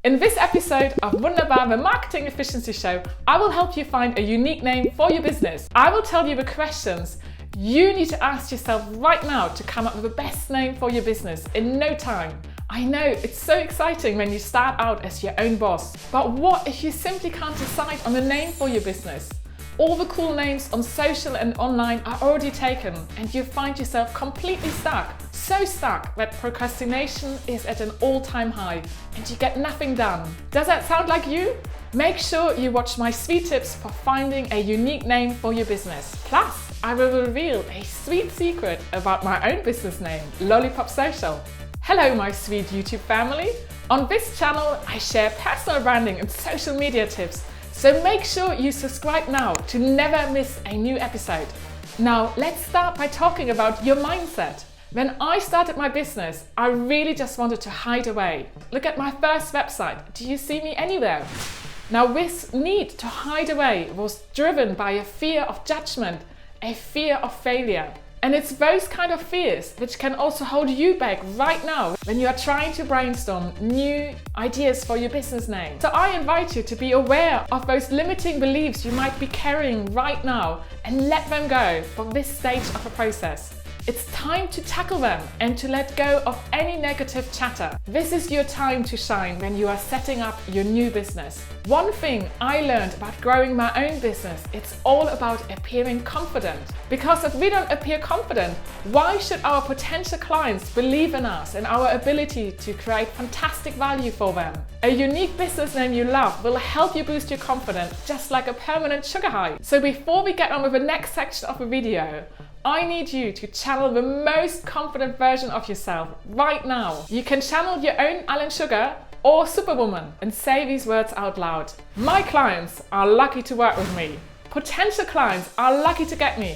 In this episode of Wunderbar, the Marketing Efficiency Show, I will help you find a unique name for your business. I will tell you the questions you need to ask yourself right now to come up with the best name for your business in no time. I know it's so exciting when you start out as your own boss, but what if you simply can't decide on the name for your business? All the cool names on social and online are already taken and you find yourself completely stuck. So stuck that procrastination is at an all-time high and you get nothing done. Does that sound like you? Make sure you watch my sweet tips for finding a unique name for your business. Plus, I will reveal a sweet secret about my own business name, Lollipop Social. Hello my sweet YouTube family. On this channel, I share personal branding and social media tips. So make sure you subscribe now to never miss a new episode. Now, let's start by talking about your mindset. When I started my business, I really just wanted to hide away. Look at my first website. Do you see me anywhere? Now, this need to hide away was driven by a fear of judgment, a fear of failure. And it's those kind of fears which can also hold you back right now when you are trying to brainstorm new ideas for your business name. So I invite you to be aware of those limiting beliefs you might be carrying right now and let them go from this stage of the process. It's time to tackle them and to let go of any negative chatter. This is your time to shine when you are setting up your new business. One thing I learned about growing my own business, it's all about appearing confident. Because if we don't appear confident, why should our potential clients believe in us and our ability to create fantastic value for them? A unique business name you love will help you boost your confidence just like a permanent sugar high. So before we get on with the next section of the video, I need you to channel the most confident version of yourself right now. You can channel your own Alan Sugar or Superwoman and say these words out loud. My clients are lucky to work with me. Potential clients are lucky to get me.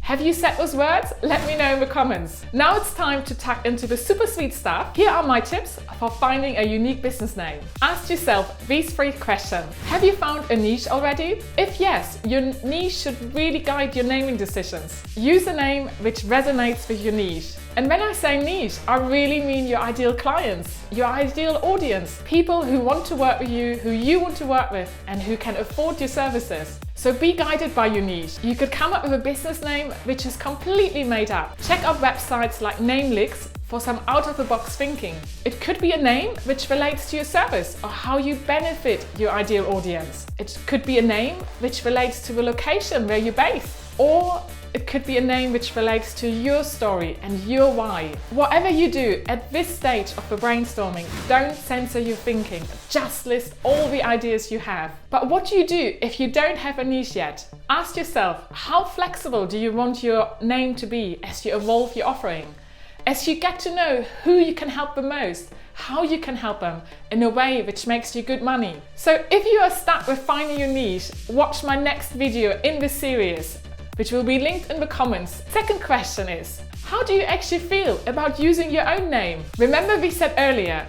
Have you said those words? Let me know in the comments. Now it's time to tuck into the super sweet stuff. Here are my tips for finding a unique business name. Ask yourself these 3 questions. Have you found a niche already? If yes, your niche should really guide your naming decisions. Use a name which resonates with your niche. And when I say niche, I really mean your ideal clients, your ideal audience, people who want to work with you, who you want to work with, and who can afford your services. So be guided by your niche. You could come up with a business name which is completely made up. Check out websites like Namelix for some out-of-the-box thinking. It could be a name which relates to your service or how you benefit your ideal audience. It could be a name which relates to the location where you're based, or it could be a name which relates to your story and your why. Whatever you do at this stage of the brainstorming, don't censor your thinking. Just list all the ideas you have. But what do you do if you don't have a niche yet? Ask yourself, how flexible do you want your name to be as you evolve your offering? As you get to know who you can help the most, how you can help them in a way which makes you good money. So if you are stuck with finding your niche, watch my next video in this series, which will be linked in the comments. Second question is, how do you actually feel about using your own name? Remember we said earlier,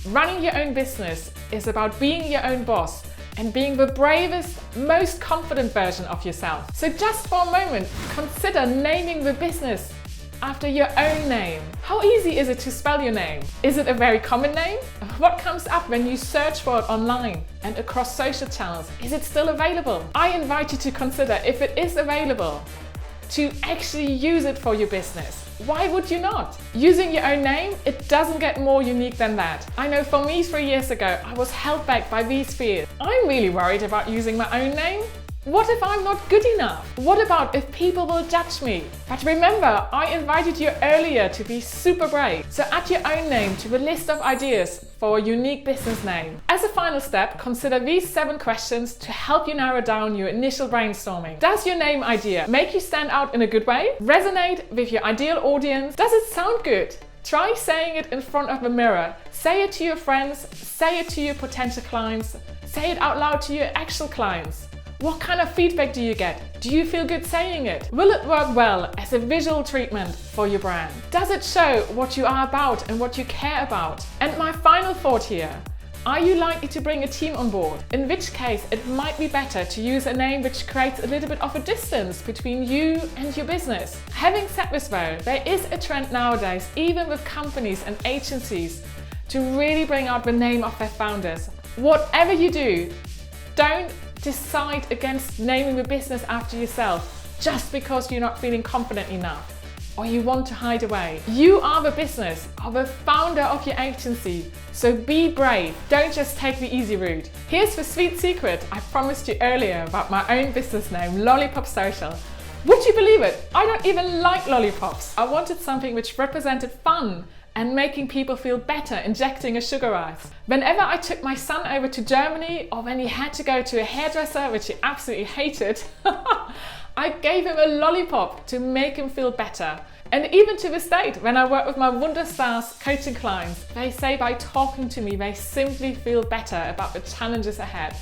running your own business is about being your own boss and being the bravest, most confident version of yourself. So just for a moment, consider naming the business after your own name. How easy is it to spell your name? Is it a very common name? What comes up when you search for it online and across social channels? Is it still available? I invite you to consider, if it is available, to actually use it for your business. Why would you not? Using your own name, it doesn't get more unique than that. I know for me 3 years ago, I was held back by these fears. I'm really worried about using my own name. What if I'm not good enough? What about if people will judge me? But remember, I invited you earlier to be super brave. So add your own name to the list of ideas for a unique business name. As a final step, consider these 7 questions to help you narrow down your initial brainstorming. Does your name idea make you stand out in a good way? Resonate with your ideal audience? Does it sound good? Try saying it in front of the mirror. Say it to your friends, say it to your potential clients, say it out loud to your actual clients. What kind of feedback do you get? Do you feel good saying it? Will it work well as a visual treatment for your brand? Does it show what you are about and what you care about? And my final thought here, are you likely to bring a team on board? In which case, it might be better to use a name which creates a little bit of a distance between you and your business. Having said this though, there is a trend nowadays, even with companies and agencies, to really bring out the name of their founders. Whatever you do, don't decide against naming the business after yourself just because you're not feeling confident enough or you want to hide away. You are the business or the founder of your agency, so be brave. Don't just take the easy route. Here's the sweet secret I promised you earlier about my own business name, Lollipop Social. Would you believe it? I don't even like lollipops. I wanted something which represented fun and making people feel better injecting a sugar rush. Whenever I took my son over to Germany or when he had to go to a hairdresser, which he absolutely hated, I gave him a lollipop to make him feel better. And even to this date, when I work with my Wunderstars coaching clients, they say by talking to me, they simply feel better about the challenges ahead.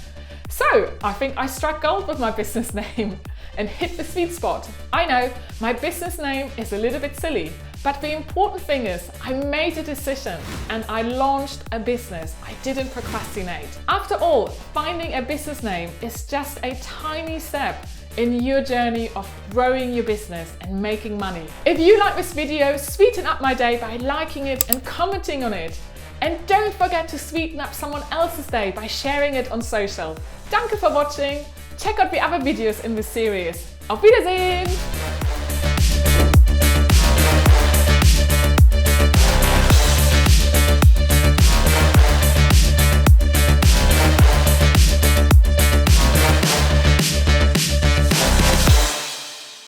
So I think I struck gold with my business name and hit the sweet spot. I know my business name is a little bit silly, but the important thing is I made a decision and I launched a business. I didn't procrastinate. After all, finding a business name is just a tiny step in your journey of growing your business and making money. If you like this video, sweeten up my day by liking it and commenting on it. And don't forget to sweeten up someone else's day by sharing it on social. Danke for watching. Check out the other videos in this series. Auf Wiedersehen!